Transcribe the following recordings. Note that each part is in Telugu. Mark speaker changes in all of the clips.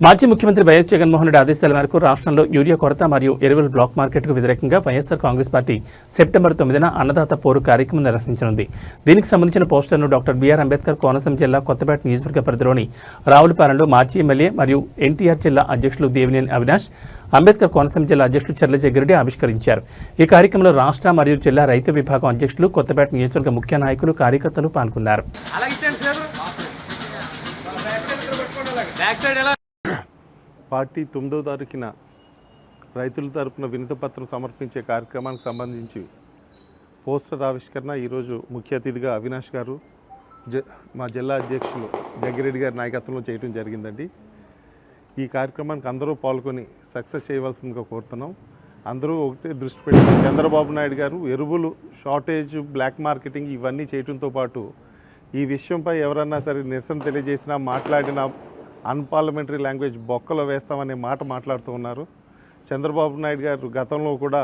Speaker 1: మాజీ ముఖ్యమంత్రి వైఎస్ జగన్మోహన్ రెడ్డి ఆదేశాల మేరకు రాష్ట్రంలో యూరియా కొరత మరియు ఎరువుల బ్లాక్ మార్కెట్కు వ్యతిరేకంగా వైఎస్ఆర్ కాంగ్రెస్ పార్టీ సెప్టెంబర్ 9న అన్నదాత పోరు కార్యక్రమం నిర్వహించనుంది. దీనికి సంబంధించిన పోస్టర్ను డాక్టర్ బిఆర్ అంబేద్కర్ కోనసీమ జిల్లా కొత్తపేట నియోజకవర్గ పరిధిలోని రావులపాలెంలో మాజీ ఎమ్మెల్యే మరియు ఎన్టీఆర్ జిల్లా అధ్యక్షులు దేవినేని అవినాష్, అంబేద్కర్ కోనసీమ జిల్లా అధ్యక్షులు చర్ల జగ్గిరెడ్డి ఆవిష్కరించారు. ఈ కార్యక్రమంలో రాష్ట్ర మరియు జిల్లా రైతు విభాగం అధ్యక్షులు, కొత్తపేట నియోజకవర్గ ముఖ్య నాయకులు, కార్యకర్తలు పాల్గొన్నారు.
Speaker 2: పార్టీ 9వ తారీఖున రైతుల తరపున వినతిపత్రం సమర్పించే కార్యక్రమానికి సంబంధించి పోస్టర్ ఆవిష్కరణ ఈరోజు ముఖ్య అతిథిగా అవినాష్ గారు, మా జిల్లా అధ్యక్షులు జగ్గిరెడ్డి గారి నాయకత్వంలో చేయడం జరిగిందండి. ఈ కార్యక్రమానికి అందరూ పాల్గొని సక్సెస్ చేయవలసిందిగా కోరుతున్నాం. అందరూ ఒకటే దృష్టి పెట్టి చంద్రబాబు నాయుడు గారు ఎరువులు షార్టేజ్, బ్లాక్ మార్కెటింగ్ ఇవన్నీ చేయడంతో పాటు ఈ విషయంపై ఎవరన్నా సరే నిరసన తెలియజేసినా, మాట్లాడినా అన్పార్లమెంటరీ లాంగ్వేజ్ బొక్కలో వేస్తామనే మాట మాట్లాడుతూ ఉన్నారు. చంద్రబాబు నాయుడు గారు గతంలో కూడా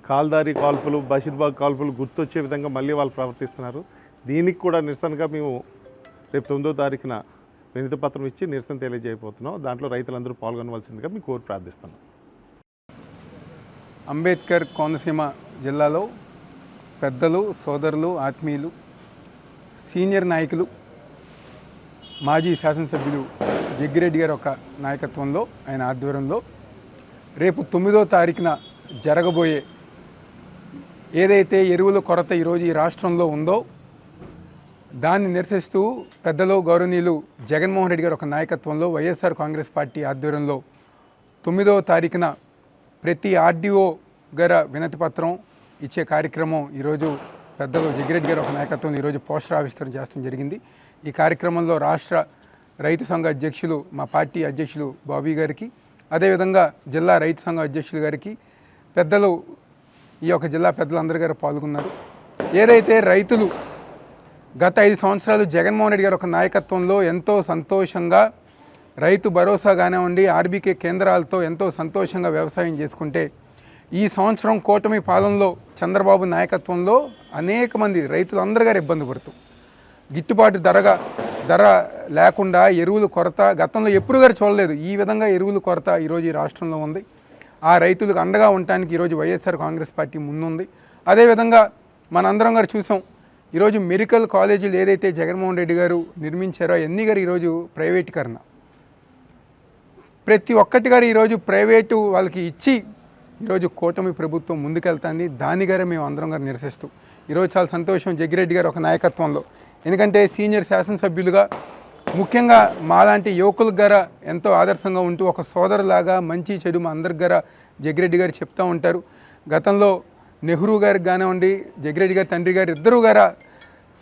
Speaker 2: కాల్దారి కాల్పులు, బషీర్బాగ్ కాల్పులు గుర్తొచ్చే విధంగా మళ్ళీ వాళ్ళు ప్రవర్తిస్తున్నారు. దీనికి కూడా నిరసనగా మేము రేపు 9వ తారీఖున వినతి పత్రం ఇచ్చి నిరసన తెలియజేయబోతున్నాం. దాంట్లో రైతులందరూ పాల్గొనవలసిందిగా మీకు కోరి ప్రార్థిస్తున్నాం.
Speaker 3: అంబేద్కర్ కోనసీమ జిల్లాలో పెద్దలు, సోదరులు, ఆత్మీయులు, సీనియర్ నాయకులు, మాజీ శాసనసభ్యులు జగ్గిరెడ్డి గారి ఒక నాయకత్వంలో, ఆయన ఆధ్వర్యంలో రేపు 9వ తారీఖున జరగబోయే ఏదైతే ఎరువుల కొరత ఈరోజు ఈ రాష్ట్రంలో ఉందో దాన్ని నిరసిస్తూ పెద్దలు, గౌరవనీయులు జగన్మోహన్ రెడ్డి గారి ఒక నాయకత్వంలో వైఎస్ఆర్ కాంగ్రెస్ పార్టీ ఆధ్వర్యంలో 9వ తారీఖున ప్రతి ఆర్డీఓ గారి వినతి పత్రం ఇచ్చే కార్యక్రమం ఈరోజు పెద్దలు జగ్గిరెడ్డి గారి ఒక నాయకత్వంలో ఈరోజు పోస్టర్ ఆవిష్కరణ చేస్తడం జరిగింది. ఈ కార్యక్రమంలో రాష్ట్ర రైతు సంఘ అధ్యక్షులు, మా పార్టీ అధ్యక్షులు బాబీ గారికి, అదేవిధంగా జిల్లా రైతు సంఘ అధ్యక్షులు గారికి, పెద్దలు, ఈ యొక్క జిల్లా పెద్దలందరూ గారు పాల్గొన్నారు. ఏదైతే రైతులు గత 5 సంవత్సరాలు జగన్మోహన్ రెడ్డి గారి ఒక నాయకత్వంలో ఎంతో సంతోషంగా రైతు భరోసా కానివ్వండి, ఆర్బీకే కేంద్రాలతో ఎంతో సంతోషంగా వ్యవసాయం చేసుకుంటే, ఈ సంవత్సరం కూటమి పాలనలో చంద్రబాబు నాయకత్వంలో అనేక మంది రైతులందరూ గారు ఇబ్బంది పడుతూ, గిట్టుబాటు ధర లేకుండా ఎరువుల కొరత గతంలో ఎప్పుడు గారు చూడలేదు. ఈ విధంగా ఎరువుల కొరత ఈరోజు ఈ రాష్ట్రంలో ఉంది. ఆ రైతులకు అండగా ఉండటానికి ఈరోజు వైఎస్ఆర్ కాంగ్రెస్ పార్టీ ముందుంది. అదేవిధంగా మనందరం గారు చూసాం, ఈరోజు మెడికల్ కాలేజీలు ఏదైతే జగన్మోహన్ రెడ్డి గారు నిర్మించారో అన్నీ గారు ఈరోజు ప్రైవేటీకరణ, ప్రతి ఒక్కటి గారు ఈరోజు ప్రైవేటు వాళ్ళకి ఇచ్చి ఈరోజు కూటమి ప్రభుత్వం ముందుకెళ్తుంది. దాని గారే మేము అందరం గారు నిరసిస్తూ ఈరోజు చాలా సంతోషం జగ్గిరెడ్డి గారు ఒక నాయకత్వంలో. ఎందుకంటే సీనియర్ శాసనసభ్యులుగా, ముఖ్యంగా మాలాంటి యువకులకు గారా ఎంతో ఆదర్శంగా ఉంటూ ఒక సోదరులాగా మంచి చెడు మా అందరికి గారా జగ్గిరెడ్డి గారు చెప్తూ ఉంటారు. గతంలో నెహ్రూ గారికి కానివ్వండి, జగ్గిరెడ్డి గారి తండ్రి గారు ఇద్దరు గారా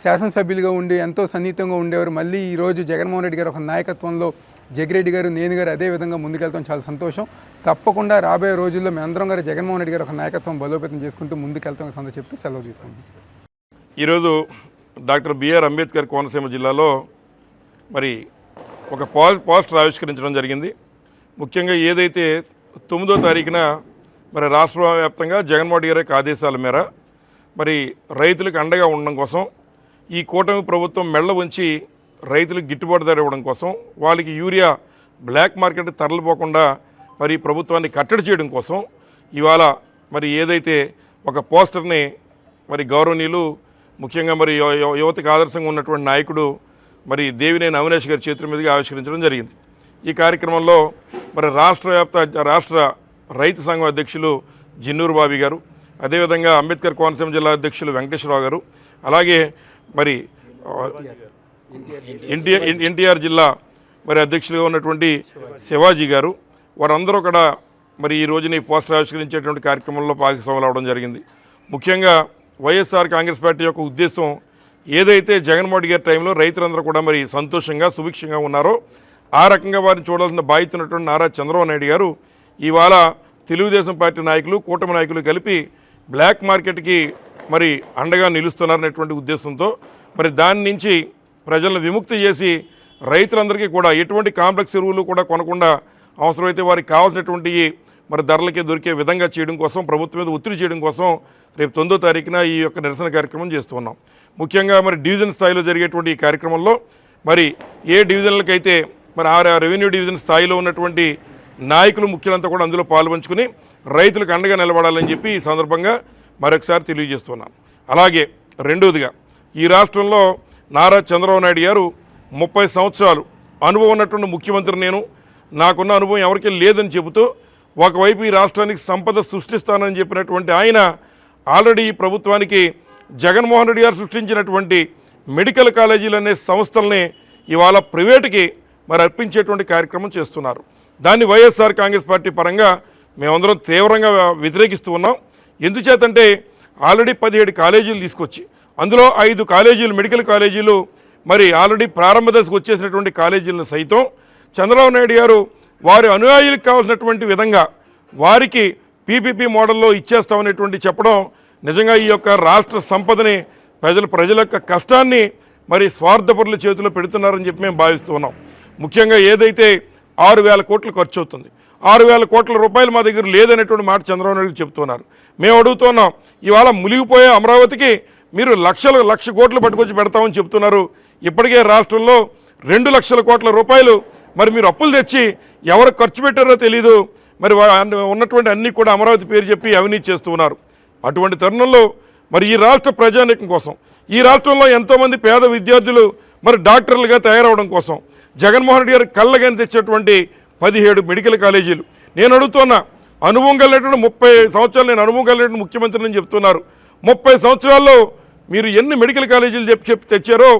Speaker 3: శాసనసభ్యులుగా ఉండి ఎంతో సన్నిహితంగా ఉండేవారు. మళ్ళీ ఈరోజు జగన్మోహన్ రెడ్డి గారు ఒక నాయకత్వంలో జగ్గిరెడ్డి గారు, నేను గారు అదే విధంగా ముందుకెళ్తాం. చాలా సంతోషం. తప్పకుండా రాబోయే రోజుల్లో మేమందరం గారు జగన్మోహన్ రెడ్డి గారు ఒక నాయకత్వం బలోపేతం చేసుకుంటూ ముందుకెళ్తాం సందో చెప్తూ సెలవు తీసుకుంటాం.
Speaker 4: ఈరోజు డాక్టర్ బిఆర్ అంబేద్కర్ కోనసీమ జిల్లాలో మరి ఒక పోస్టర్ ఆవిష్కరించడం జరిగింది. ముఖ్యంగా ఏదైతే 9వ తారీఖున మరి రాష్ట్ర వ్యాప్తంగా జగన్మోహన్ రెడ్డి గారి ఆదేశాల మేర మరి రైతులకు అండగా ఉండడం కోసం, ఈ కూటమి ప్రభుత్వం మెళ్ళ ఉంచి రైతులకు గిట్టుబాటు ధర ఇవ్వడం కోసం, వాళ్ళకి యూరియా బ్లాక్ మార్కెట్ తరలిపోకుండా మరి ప్రభుత్వాన్ని కట్టడి చేయడం కోసం ఇవాళ మరి ఏదైతే ఒక పోస్టర్ని మరి గౌరవనీయులు, ముఖ్యంగా మరి యువతకు ఆదర్శంగా ఉన్నటువంటి నాయకుడు మరి దేవినేని అవినాష్ గారి చేతుల మీదుగా ఆవిష్కరించడం జరిగింది. ఈ కార్యక్రమంలో మరి రాష్ట్ర రైతు సంఘం అధ్యక్షులు జిన్నూరు బాబీ గారు, అదేవిధంగా అంబేద్కర్ కోనసీమ జిల్లా అధ్యక్షులు వెంకటేశ్వరరావు గారు, అలాగే మరి ఎన్టీఆర్ జిల్లా మరి అధ్యక్షులుగా ఉన్నటువంటి శివాజీ గారు, వారందరూ కూడా మరి ఈ రోజున ఈ పోస్టర్ ఆవిష్కరించేటువంటి కార్యక్రమంలో భాగస్వాములు అవడం జరిగింది. ముఖ్యంగా వైఎస్ఆర్ కాంగ్రెస్ పార్టీ యొక్క ఉద్దేశం ఏదైతే జగన్మోహన్ రెడ్డి గారి టైంలో రైతులందరూ కూడా మరి సంతోషంగా, సుభిక్షంగా ఉన్నారో ఆ రకంగా వారిని చూడాల్సిన బాధ్యత ఉన్నటువంటి నారా చంద్రబాబు నాయుడు గారు ఇవాళ తెలుగుదేశం పార్టీ నాయకులు, కూటమి నాయకులు కలిపి బ్లాక్ మార్కెట్కి మరి అండగా నిలుస్తున్నారనేటువంటి ఉద్దేశంతో మరి దాని నుంచి ప్రజలను విముక్తి చేసి రైతులందరికీ కూడా ఎటువంటి కాంప్లెక్స్ ఎరువులు కూడా కొనకుండా అవసరమైతే వారికి కావాల్సినటువంటి మరి ధరలకే దొరికే విధంగా చేయడం కోసం, ప్రభుత్వం మీద ఒత్తిడి చేయడం కోసం రేపు 9వ తారీఖున ఈ యొక్క నిరసన కార్యక్రమం చేస్తున్నాం. ముఖ్యంగా మరి డివిజన్ స్థాయిలో జరిగేటువంటి ఈ కార్యక్రమంలో మరి ఏ డివిజన్లకైతే మరి ఆ రెవెన్యూ డివిజన్ స్థాయిలో ఉన్నటువంటి నాయకులు ముఖ్యులంతా కూడా అందులో పాల్పంచుకుని రైతులకు అండగా నిలబడాలని చెప్పి ఈ సందర్భంగా మరొకసారి తెలియజేస్తున్నాను. అలాగే రెండోదిగా ఈ రాష్ట్రంలో నారా చంద్రబాబు నాయుడు గారు 30 సంవత్సరాలు అనుభవం ఉన్నటువంటి ముఖ్యమంత్రి నేను, నాకున్న అనుభవం ఎవరికీ లేదని చెబుతూ ఒకవైపు ఈ రాష్ట్రానికి సంపద సృష్టిస్తానని చెప్పినటువంటి ఆయన ఆల్రెడీ ఈ ప్రభుత్వానికి జగన్మోహన్ రెడ్డి గారు సృష్టించినటువంటి మెడికల్ కాలేజీలు అనే సంస్థల్ని ఇవాళ ప్రైవేటుకి మరి అర్పించేటువంటి కార్యక్రమం చేస్తున్నారు. దాన్ని వైఎస్ఆర్ కాంగ్రెస్ పార్టీ పరంగా మేమందరం తీవ్రంగా వ్యతిరేకిస్తూ ఉన్నాం. ఎందుచేతంటే ఆల్రెడీ 17 కాలేజీలు తీసుకొచ్చి అందులో 5 కాలేజీలు మెడికల్ కాలేజీలు మరి ఆల్రెడీ ప్రారంభ దశకు వచ్చేసినటువంటి కాలేజీలను సైతం చంద్రబాబు నాయుడు గారు వారి అనుయాయులకు కావాల్సినటువంటి విధంగా వారికి పీపీపీ మోడల్లో ఇచ్చేస్తామనేటువంటి చెప్పడం నిజంగా ఈ యొక్క రాష్ట్ర సంపదని ప్రజల యొక్క కష్టాన్ని మరి స్వార్థపరుల చేతిలో పెడుతున్నారని చెప్పి మేము భావిస్తూ ఉన్నాం. ముఖ్యంగా ఏదైతే 6,000 కోట్లు ఖర్చు అవుతుంది, 6,000 కోట్ల రూపాయలు మా దగ్గర లేదనేటువంటి మాట చంద్రబాబు నాయుడు చెప్తున్నారు. మేము అడుగుతున్నాం, ఇవాళ మునిగిపోయే అమరావతికి మీరు లక్ష కోట్లు పట్టుకొచ్చి పెడతామని చెప్తున్నారు. ఇప్పటికే రాష్ట్రంలో 2 లక్షల కోట్ల రూపాయలు మరి మీరు అప్పులు తెచ్చి ఎవరు ఖర్చు పెట్టారో తెలీదు. మరి ఉన్నటువంటి అన్నీ కూడా అమరావతి పేరు చెప్పి అవినీతి చేస్తూ ఉన్నారు. అటువంటి తరుణంలో మరి ఈ రాష్ట్ర ప్రజానీకం కోసం, ఈ రాష్ట్రంలో ఎంతోమంది పేద విద్యార్థులు మరి డాక్టర్లుగా తయారవడం కోసం జగన్మోహన్ రెడ్డి గారు కళ్ళగాని తెచ్చేటువంటి 17 మెడికల్ కాలేజీలు నేను అడుగుతున్నా. అనుభవం కలిగినటువంటి 30 సంవత్సరాలు నేను అనుభవం కలిగినటువంటి ముఖ్యమంత్రిని చెప్తున్నారు. 30 సంవత్సరాల్లో మీరు ఎన్ని మెడికల్ కాలేజీలు చెప్పి తెచ్చారో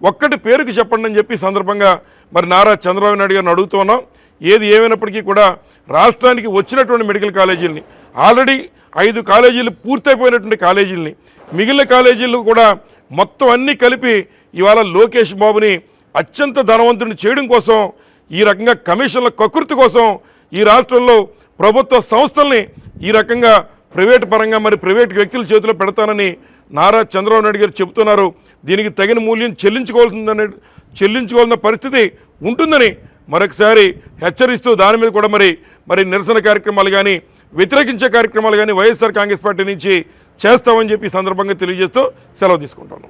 Speaker 4: ఒక్కటి పేరుకి చెప్పండి అని చెప్పి సందర్భంగా మరి నారా చంద్రబాబు నాయుడు గారిని అడుగుతున్నాం. ఏది ఏమైనప్పటికీ కూడా రాష్ట్రానికి వచ్చినటువంటి మెడికల్ కాలేజీలని ఆల్రెడీ 5 కాలేజీలు పూర్తయిపోయినటువంటి కాలేజీలని మిగిలిన కాలేజీలు కూడా మొత్తం అన్నీ కలిపి ఇవాళ లోకేష్ బాబుని అత్యంత ధనవంతుడిని చేయడం కోసం ఈ రకంగా కమిషన్ల కకృతి కోసం ఈ రాష్ట్రంలో ప్రభుత్వ సంస్థల్ని ఈ రకంగా ప్రైవేటు పరంగా మరి ప్రైవేటు వ్యక్తుల చేతిలో పెడతానని నారా చంద్రబాబు నాయుడు గారు చెబుతున్నారు. దీనికి తగిన మూల్యం చెల్లించుకోవాల్సిన పరిస్థితి ఉంటుందని మరొకసారి హెచ్చరిస్తూ దాని మీద కూడా మరి నిరసన కార్యక్రమాలు కానీ వ్యతిరేకించే కార్యక్రమాలు కానీ వైఎస్ఆర్ కాంగ్రెస్ పార్టీ నుంచి చేస్తామని చెప్పి ఈ సందర్భంగా తెలియజేస్తూ సెలవు తీసుకుంటాను.